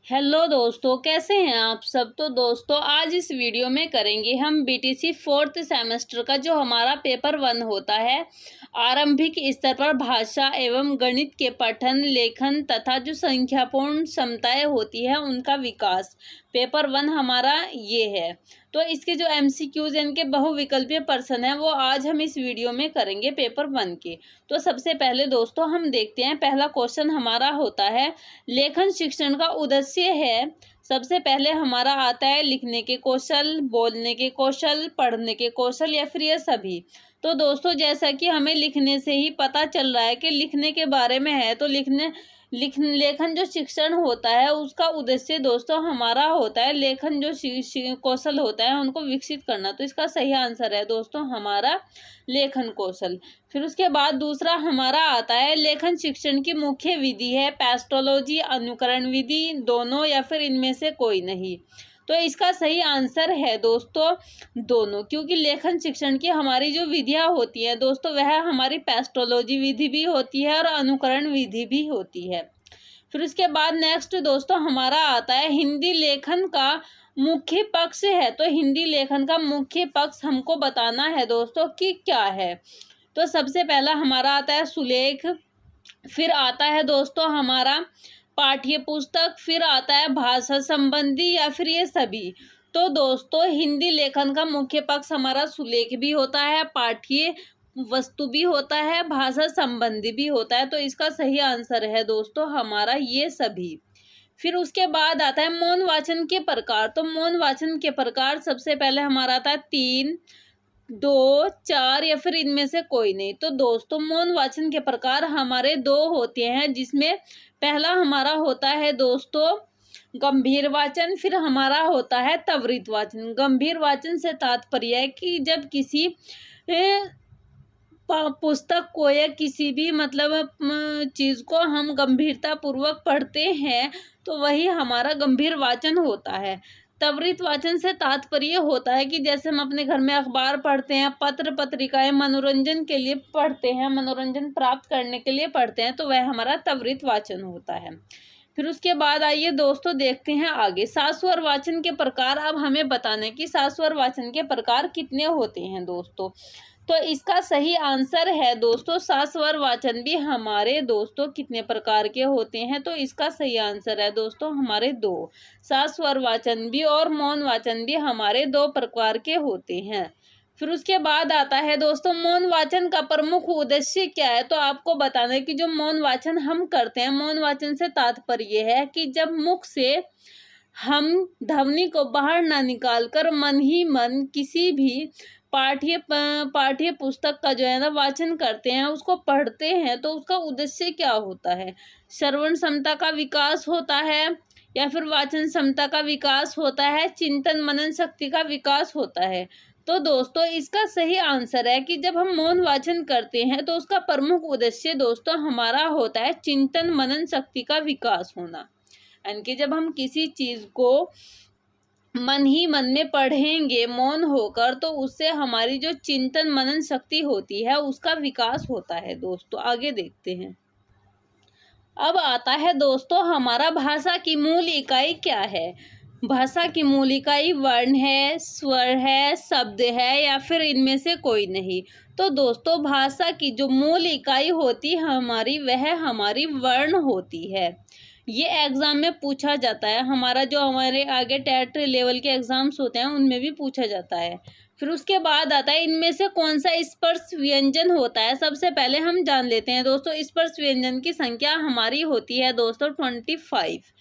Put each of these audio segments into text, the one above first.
Hello दोस्तों, कैसे हैं आप सब। तो दोस्तों आज इस वीडियो में करेंगे हम बीटीसी 4th सेमेस्टर का जो हमारा पेपर 1 होता है आरंभिक स्तर पर भाषा एवं गणित के पठन लेखन तथा जो संख्यापूर्ण क्षमताएं होती है उनका विकास। पेपर 1 हमारा ये है। तो इसके जो MCQs इनके बहुविकल्पीय प्रश्न है वो आज हम इस वीडियो में करेंगे पेपर 1 के। तो सबसे पहले दोस्तों हम देखते हैं, पहला क्वेश्चन हमारा होता है लेखन शिक्षण का उद्देश्य है। सबसे पहले हमारा आता है लिखने के कौशल, बोलने के कौशल, पढ़ने के कौशल या फिर ये सभी। तो दोस्तों जैसा कि हमें लिखने से ही पता चल रहा है कि लिखने के बारे में है, तो लेखन जो शिक्षण होता है उसका उद्देश्य दोस्तों हमारा होता है लेखन जो कौशल होता है उनको विकसित करना। तो इसका सही आंसर है दोस्तों हमारा लेखन कौशल। फिर उसके बाद दूसरा हमारा आता है लेखन शिक्षण की मुख्य विधि है पेस्टोलॉजी, अनुकरण विधि, दोनों या फिर इनमें से कोई नहीं। तो इसका सही आंसर है दोस्तों दोनों, क्योंकि लेखन शिक्षण की हमारी जो विधियां होती हैं दोस्तों वह हमारी पेस्टोलॉजी विधि भी होती है और अनुकरण विधि भी होती है। फिर उसके बाद नेक्स्ट दोस्तों हमारा आता है हिंदी लेखन का मुख्य पक्ष है। तो हिंदी लेखन का मुख्य पक्ष हमको बताना है दोस्तों कि क्या है। तो सबसे पहला हमारा आता है सुलेख, फिर आता है दोस्तों हमारा पाठ्य पुस्तक, फिर आता है भाषा संबंधी या फिर ये सभी। तो दोस्तों हिंदी लेखन का मुख्य पक्ष हमारा सुलेख भी होता है, पाठ्य वस्तु भी होता है, भाषा संबंधी भी होता है। तो इसका सही आंसर है दोस्तों हमारा ये सभी। फिर उसके बाद आता है मौन वाचन के प्रकार। तो मौन वाचन के प्रकार सबसे पहले हमारा आता है 3, 2, 4 या फिर इनमें से कोई नहीं। तो दोस्तों मौन वाचन के प्रकार हमारे 2 होते हैं, जिसमें पहला हमारा होता है दोस्तों गंभीर वाचन, फिर हमारा होता है त्वरित वाचन। गंभीर वाचन से तात्पर्य है कि जब किसी पुस्तक को या किसी भी चीज को हम गंभीरता पूर्वक पढ़ते हैं तो वही हमारा गंभीर वाचन होता है। त्वरित वाचन से तात्पर्य होता है कि जैसे हम अपने घर में अखबार पढ़ते हैं, पत्र पत्रिकाएं मनोरंजन के लिए पढ़ते हैं, मनोरंजन प्राप्त करने के लिए पढ़ते हैं, तो वह हमारा त्वरित वाचन होता है। फिर उसके बाद आइए दोस्तों देखते हैं आगे सास्वर वाचन के प्रकार। अब हमें बताना है कि सास्वर वाचन के प्रकार कितने होते हैं दोस्तों। तो इसका सही आंसर है दोस्तों सास्वर वाचन भी हमारे दोस्तों कितने प्रकार के होते हैं। तो इसका सही आंसर है दोस्तों हमारे 2। सास्वर वाचन भी और मौन वाचन भी हमारे 2 प्रकार के होते हैं। फिर उसके बाद आता है दोस्तों मौन वाचन का प्रमुख उद्देश्य क्या है। तो आपको बताना है कि जो मौन वाचन हम करते हैं, मौन वाचन से तात्पर्य है कि जब मुख से हम ध्वनि को बाहर ना निकाल कर मन ही मन किसी भी पाठ्य पुस्तक का जो है ना वाचन करते हैं, उसको पढ़ते हैं, तो उसका उद्देश्य क्या होता है। श्रवण क्षमता का विकास होता है या फिर वाचन क्षमता का विकास होता है, चिंतन मनन शक्ति का विकास होता है। तो दोस्तों इसका सही आंसर है कि जब हम मौन वाचन करते हैं तो उसका प्रमुख उद्देश्य दोस्तों हमारा होता है चिंतन मनन शक्ति का विकास होना। यानी कि जब हम किसी चीज को मन ही मन में पढ़ेंगे मौन होकर, तो उससे हमारी जो चिंतन मनन शक्ति होती है उसका विकास होता है। दोस्तों आगे देखते हैं। अब आता है दोस्तों हमारा भाषा की मूल इकाई क्या है। भाषा की मूल इकाई वर्ण है, स्वर है, शब्द है या फिर इनमें से कोई नहीं। तो दोस्तों भाषा की जो मूल इकाई होती है हमारी वह हमारी वर्ण होती है। ये एग्जाम में पूछा जाता है, हमारा जो हमारे आगे टेट लेवल के एग्जाम्स होते हैं उनमें भी पूछा जाता है। फिर उसके बाद आता है इनमें से कौन सा स्पर्श व्यंजन होता है। सबसे पहले हम जान लेते हैं दोस्तों स्पर्श व्यंजन की संख्या हमारी होती है दोस्तों 25।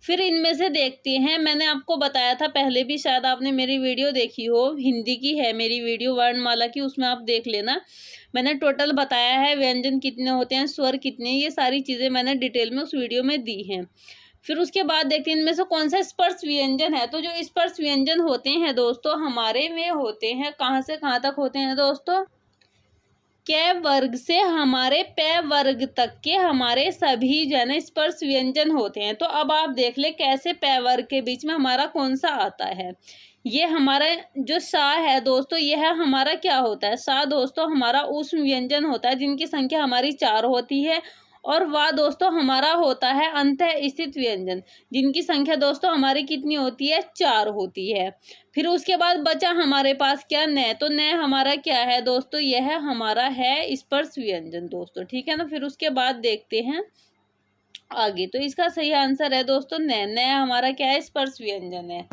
फिर इनमें से देखते हैं, मैंने आपको बताया था पहले भी, शायद आपने मेरी वीडियो देखी हो, हिंदी की है मेरी वीडियो वर्णमाला की, उसमें आप देख लेना। मैंने टोटल बताया है व्यंजन कितने होते हैं, स्वर कितने, ये सारी चीज़ें मैंने डिटेल में उस वीडियो में दी हैं। फिर उसके बाद देखते हैं इनमें से कौन सा स्पर्श व्यंजन है। तो जो स्पर्श व्यंजन होते हैं दोस्तों हमारे में होते हैं कहाँ से कहाँ तक होते हैं दोस्तों, क वर्ग से हमारे प वर्ग तक के हमारे सभी जन स्पर्श व्यंजन होते हैं। तो अब आप देख ले कैसे प वर्ग के बीच में हमारा कौन सा आता है। ये हमारा जो सा है दोस्तों यह हमारा क्या होता है, सा दोस्तों हमारा ऊष्म व्यंजन होता है जिनकी संख्या हमारी 4 होती है और वा दोस्तों हमारा होता है अंतः स्थित व्यंजन, जिनकी संख्या दोस्तों हमारी कितनी होती है, 4 होती है। फिर उसके बाद बचा हमारे पास क्या, न। तो न हमारा क्या है दोस्तों, यह हमारा है स्पर्श व्यंजन दोस्तों, ठीक है ना। फिर उसके बाद देखते हैं आगे, तो इसका सही आंसर है दोस्तों न। न हमारा क्या है, स्पर्श व्यंजन है।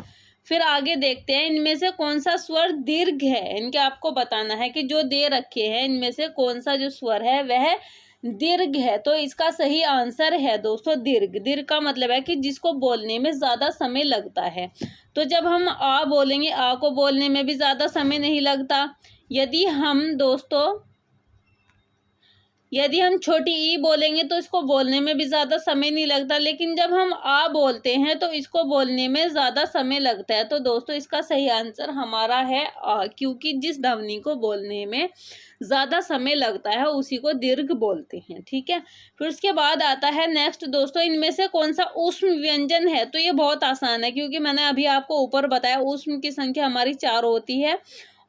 फिर आगे देखते हैं इनमें से कौन सा स्वर दीर्घ है, इनके आपको बताना है कि जो दे रखे हैं इनमें से कौन सा जो स्वर है वह दीर्घ है। तो इसका सही आंसर है दोस्तों दीर्घ। दीर्घ का मतलब है कि जिसको बोलने में ज़्यादा समय लगता है। तो जब हम आ बोलेंगे, आ को बोलने में भी ज़्यादा समय नहीं लगता। यदि हम छोटी ई बोलेंगे तो इसको बोलने में भी ज़्यादा समय नहीं लगता, लेकिन जब हम आ बोलते हैं तो इसको बोलने में ज़्यादा समय लगता है। तो दोस्तों इसका सही आंसर हमारा है आ, क्योंकि जिस ध्वनि को बोलने में ज़्यादा समय लगता है उसी को दीर्घ बोलते हैं, ठीक है। फिर उसके बाद आता है नेक्स्ट दोस्तों, इनमें से कौन सा ऊष्म व्यंजन है। तो ये बहुत आसान है, क्योंकि मैंने अभी आपको ऊपर बताया ऊष्म की संख्या हमारी 4 होती है,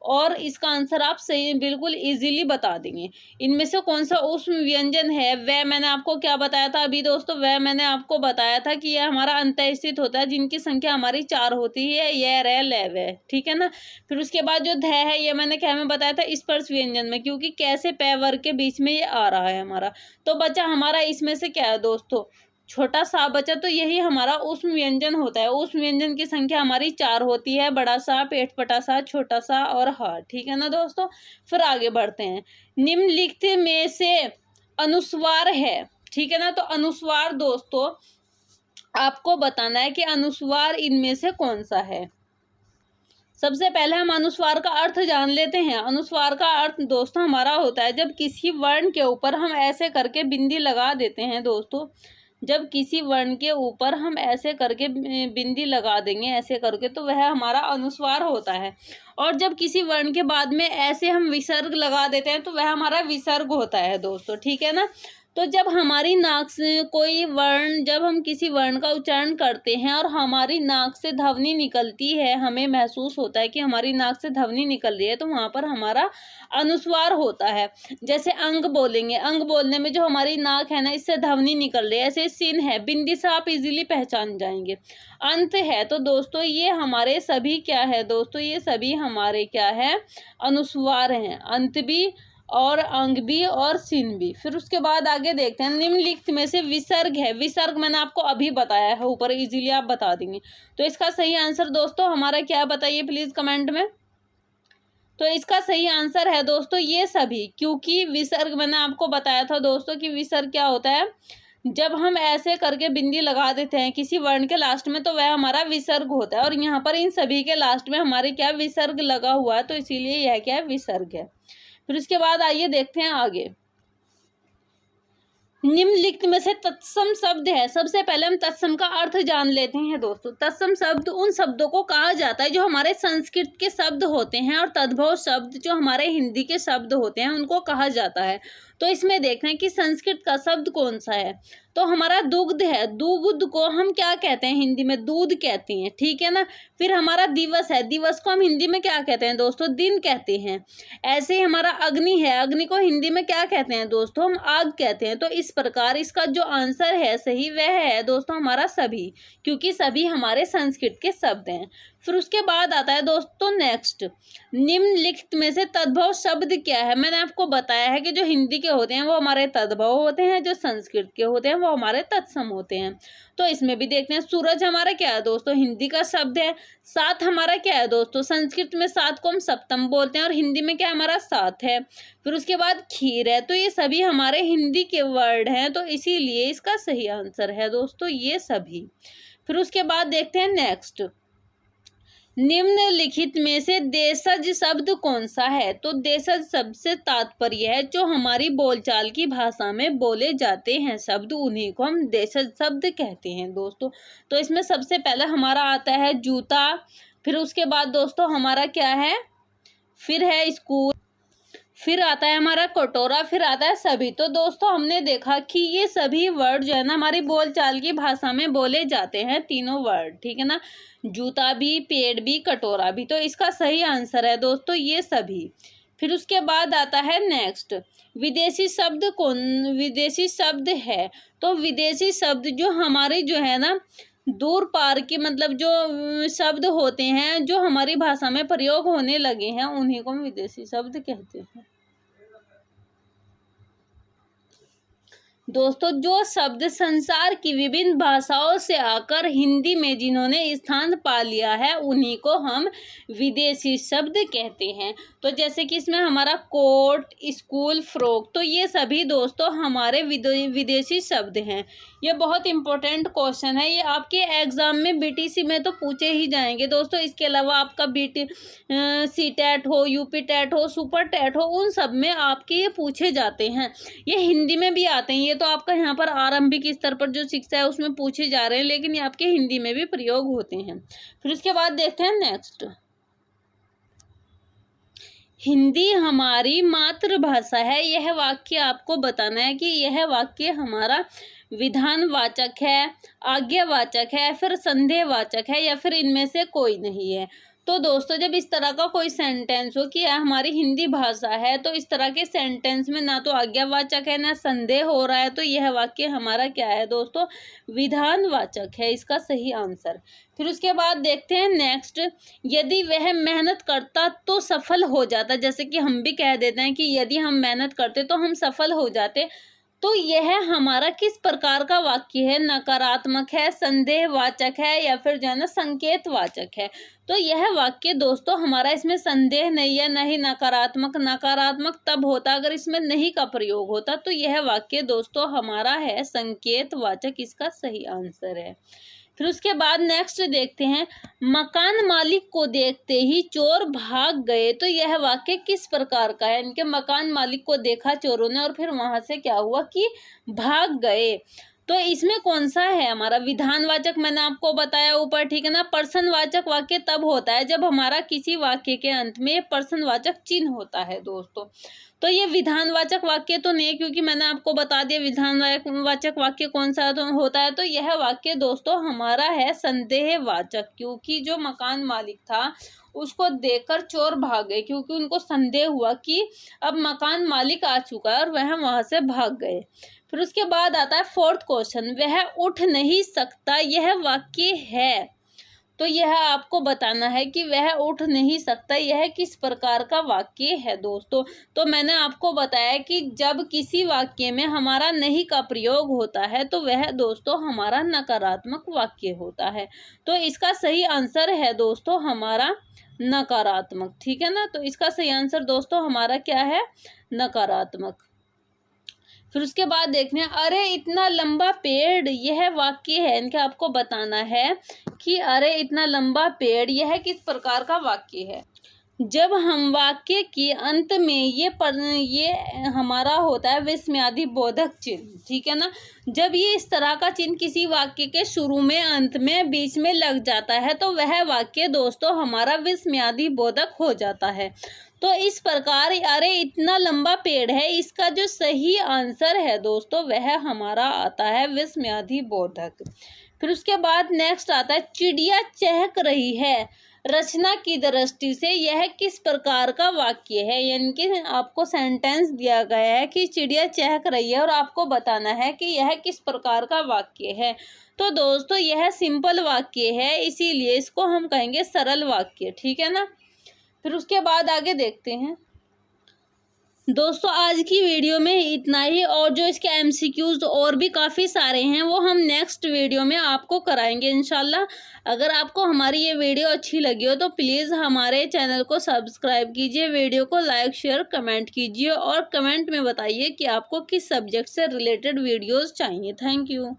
और इसका आंसर आप सही बिल्कुल इजीली बता देंगे। इनमें से कौन सा ऊष्म व्यंजन है, वह मैंने आपको क्या बताया था अभी दोस्तों, वह मैंने आपको बताया था कि यह हमारा अंतःस्थित होता है, जिनकी संख्या हमारी 4 होती है, यह रह लव है, ठीक है ना। फिर उसके बाद जो ध है ये मैंने क्या में बताया था, स्पर्श व्यंजन में, क्योंकि कैसे पै वर्ग के बीच में ये आ रहा है हमारा। तो बचा हमारा इसमें से क्या है दोस्तों, छोटा सा बचा। तो यही हमारा ऊष्म व्यंजन होता है। ऊष्म व्यंजन की संख्या हमारी 4 होती है, बड़ा सा, पेटपटा सा, छोटा सा और हा, ठीक है ना दोस्तों। फिर आगे बढ़ते हैं, निम्नलिखित में से अनुस्वार है, ठीक है ना। तो अनुस्वार दोस्तों आपको बताना है कि अनुस्वार इनमें से कौन सा है। सबसे पहले हम अनुस्वार का अर्थ जान लेते हैं। अनुस्वार का अर्थ दोस्तों हमारा होता है जब किसी वर्ण के ऊपर हम ऐसे करके बिंदी लगा देते हैं दोस्तों, जब किसी वर्ण के ऊपर हम ऐसे करके बिंदी लगा देंगे ऐसे करके, तो वह हमारा अनुस्वार होता है। और जब किसी वर्ण के बाद में ऐसे हम विसर्ग लगा देते हैं तो वह हमारा विसर्ग होता है दोस्तों, ठीक है ना। तो जब हमारी नाक से कोई वर्ण, जब हम किसी वर्ण का उच्चारण करते हैं और हमारी नाक से ध्वनि निकलती है, हमें महसूस होता है कि हमारी नाक से ध्वनि निकल रही है, तो वहाँ पर हमारा अनुस्वार होता है। जैसे अंग बोलेंगे, अंग बोलने में जो हमारी नाक है ना, इससे ध्वनि निकल रही है। ऐसे सिन है, बिंदी से आप इजीली पहचान जाएंगे। अंत है, तो दोस्तों ये हमारे सभी क्या है दोस्तों, ये सभी हमारे क्या है, अनुस्वार हैं। अंत भी और अंग भी और सिन भी। फिर उसके बाद आगे देखते हैं, निम्नलिखित में से विसर्ग है। विसर्ग मैंने आपको अभी बताया है ऊपर, इजीली आप बता देंगे। तो इसका सही आंसर दोस्तों हमारा क्या है, बताइए प्लीज कमेंट में। तो इसका सही आंसर है दोस्तों ये सभी, क्योंकि विसर्ग मैंने आपको बताया था दोस्तों कि विसर्ग क्या होता है, जब हम ऐसे करके बिंदी लगा देते हैं किसी वर्ण के लास्ट में तो वह हमारा विसर्ग होता है। और यहाँ पर इन सभी के लास्ट में हमारे क्या विसर्ग लगा हुआ है, तो इसीलिए यह क्या है, विसर्ग है। फिर उसके बाद आइए देखते हैं आगे, निम्नलिखित में से तत्सम शब्द है। सबसे पहले हम तत्सम का अर्थ जान लेते हैं दोस्तों। तत्सम शब्द उन शब्दों को कहा जाता है जो हमारे संस्कृत के शब्द होते हैं, और तद्भव शब्द जो हमारे हिंदी के शब्द होते हैं उनको कहा जाता है। तो इसमें देखते हैं कि संस्कृत का शब्द कौन सा है। तो हमारा दुग्ध है, दुग्ध को हम क्या कहते हैं, हिंदी में दूध कहते हैं, ठीक है ना। फिर हमारा दिवस है, दिवस को हम हिंदी में क्या कहते हैं दोस्तों, दिन कहते हैं। ऐसे ही हमारा अग्नि है, अग्नि को हिंदी में क्या कहते हैं दोस्तों, हम आग कहते हैं। तो इस प्रकार इसका जो आंसर है सही वह है दोस्तों हमारा सभी, क्योंकि सभी हमारे संस्कृत के शब्द हैं। फिर उसके बाद आता है दोस्तों नेक्स्ट, निम्नलिखित में से तद्भव शब्द क्या है। मैंने आपको बताया है कि जो हिंदी के होते हैं वो हमारे तद्भव होते हैं, जो संस्कृत के होते हैं वो हमारे तत्सम होते हैं। तो इसमें भी देखते हैं, सूरज हमारा क्या है दोस्तों, हिंदी का शब्द है। सात हमारा क्या है दोस्तों, संस्कृत में सात को हम सप्तम बोलते हैं और हिंदी में क्या हमारा सात है। फिर उसके बाद खीर है, तो ये सभी हमारे हिंदी के वर्ड हैं, तो इसीलिए इसका सही आंसर है दोस्तों ये सभी। फिर उसके बाद देखते हैं नेक्स्ट, निम्नलिखित में से देशज शब्द कौन सा है। तो देशज शब्द से तात्पर्य है जो हमारी बोलचाल की भाषा में बोले जाते हैं शब्द, उन्हीं को हम देशज शब्द कहते हैं दोस्तों। तो इसमें सबसे पहले हमारा आता है जूता, फिर उसके बाद दोस्तों हमारा क्या है, फिर है स्कूल, फिर आता है हमारा कटोरा, फिर आता है सभी। तो दोस्तों हमने देखा कि ये सभी वर्ड जो है ना हमारी बोलचाल की भाषा में बोले जाते हैं, तीनों वर्ड, ठीक है ना, जूता भी, पेड़ भी, कटोरा भी। तो इसका सही आंसर है दोस्तों ये सभी। फिर उसके बाद आता है नेक्स्ट, विदेशी शब्द है। तो विदेशी शब्द जो हमारे जो है ना दूर पार की मतलब जो शब्द होते हैं जो हमारी भाषा में प्रयोग होने लगे हैं उन्हीं को हम विदेशी शब्द कहते हैं। दोस्तों जो शब्द संसार की विभिन्न भाषाओं से आकर हिंदी में जिन्होंने स्थान पा लिया है उन्हीं को हम विदेशी शब्द कहते हैं। तो जैसे कि इसमें हमारा कोट, स्कूल, फ्रॉक, तो ये सभी दोस्तों हमारे विदेशी शब्द हैं। ये बहुत इंपॉर्टेंट क्वेश्चन है, ये आपके एग्जाम में बीटीसी में तो पूछे ही जाएंगे दोस्तों। इसके अलावा आपका सीटेट हो, यूपी टेट हो, सुपर टेट हो, उन सब में आपके ये पूछे जाते हैं। ये हिंदी में भी आते हैं, ये तो आपका यहाँ पर आरंभिक स्तर पर जो शिक्षा है उसमें पूछे जा रहे हैं, लेकिन ये आपके हिंदी में भी प्रयोग होते हैं। फिर उसके बाद देखते हैं नेक्स्ट, हिंदी हमारी मातृभाषा है। यह वाक्य आपको बताना है कि यह वाक्य हमारा विधानवाचक है, आज्ञावाचक है, फिर संदेहवाचक है या फिर इनमें से कोई नहीं है। तो दोस्तों जब इस तरह का कोई सेंटेंस हो कि यह हमारी हिंदी भाषा है, तो इस तरह के सेंटेंस में ना तो आज्ञावाचक है ना संदेह हो रहा है, तो यह वाक्य हमारा क्या है दोस्तों, विधानवाचक है, इसका सही आंसर। फिर उसके बाद देखते हैं नेक्स्ट, यदि वह मेहनत करता तो सफल हो जाता। जैसे कि हम भी कह देते हैं कि यदि हम मेहनत करते तो हम सफल हो जाते। तो यह हमारा किस प्रकार का वाक्य है, नकारात्मक है, संदेहवाचक है या फिर जो है ना संकेतवाचक है। तो यह वाक्य दोस्तों हमारा इसमें संदेह नहीं है, नहीं नकारात्मक। नकारात्मक तब होता अगर इसमें नहीं का प्रयोग होता। तो यह वाक्य दोस्तों हमारा है संकेतवाचक, इसका सही आंसर है। फिर उसके बाद नेक्स्ट देखते हैं, मकान मालिक को देखते ही चोर भाग गए। तो यह वाक्य किस प्रकार का है, इनके मकान मालिक को देखा चोरों ने और फिर वहां से क्या हुआ कि भाग गए। तो इसमें कौन सा है हमारा विधानवाचक, मैंने आपको बताया ऊपर, ठीक है ना। प्रश्नवाचक वाक्य तब होता है जब हमारा किसी वाक्य के अंत में प्रश्नवाचक चिन्ह होता है दोस्तों। तो ये विधानवाचक वाक्य तो नहीं, क्योंकि मैंने आपको बता दिया विधानवाचक वाक्य कौन सा होता है। तो यह वाक्य दोस्तों हमारा है संदेहवाचक, क्योंकि जो मकान मालिक था उसको देखकर चोर भाग गए, क्योंकि उनको संदेह हुआ कि अब मकान मालिक आ चुका है और वह वहां से भाग गए। फिर उसके बाद आता है फोर्थ क्वेश्चन, वह उठ नहीं सकता, यह वाक्य है। तो यह आपको बताना है कि वह उठ नहीं सकता यह किस प्रकार का वाक्य है दोस्तों। तो मैंने आपको बताया कि जब किसी वाक्य में हमारा नहीं का प्रयोग होता है तो वह दोस्तों हमारा नकारात्मक वाक्य होता है। तो इसका सही आंसर है दोस्तों हमारा नकारात्मक, ठीक है ना। तो इसका सही आंसर दोस्तों हमारा क्या है, नकारात्मक। फिर उसके बाद देखते हैं, अरे इतना लंबा पेड़, यह वाक्य है, इनका आपको बताना है कि अरे इतना लंबा पेड़ यह किस प्रकार का वाक्य है। जब हम वाक्य के अंत में ये हमारा होता है विस्मयादि बोधक चिन्ह, ठीक है ना। जब ये इस तरह का चिन्ह किसी वाक्य के शुरू में, अंत में, बीच में लग जाता है तो वह वाक्य दोस्तों हमारा विस्मयादि बोधक हो जाता है। तो इस प्रकार अरे इतना लंबा पेड़ है, इसका जो सही आंसर है दोस्तों वह हमारा आता है विस्मयादि बोधक। फिर उसके बाद नेक्स्ट आता है, चिड़िया चहक रही है। रचना की दृष्टि से यह किस प्रकार का वाक्य है, यानी कि आपको सेंटेंस दिया गया है कि चिड़िया चहक रही है और आपको बताना है कि यह किस प्रकार का वाक्य है। तो दोस्तों यह सिंपल वाक्य है, इसीलिए इसको हम कहेंगे सरल वाक्य, ठीक है ना। फिर उसके बाद आगे देखते हैं दोस्तों, आज की वीडियो में इतना ही, और जो इसके एमसीक्यूज और भी काफ़ी सारे हैं वो हम नेक्स्ट वीडियो में आपको कराएंगे इंशाल्लाह। अगर आपको हमारी ये वीडियो अच्छी लगी हो तो प्लीज़ हमारे चैनल को सब्सक्राइब कीजिए, वीडियो को लाइक शेयर कमेंट कीजिए और कमेंट में बताइए कि आपको किस सब्जेक्ट से रिलेटेड वीडियोज़ चाहिए। Thank you.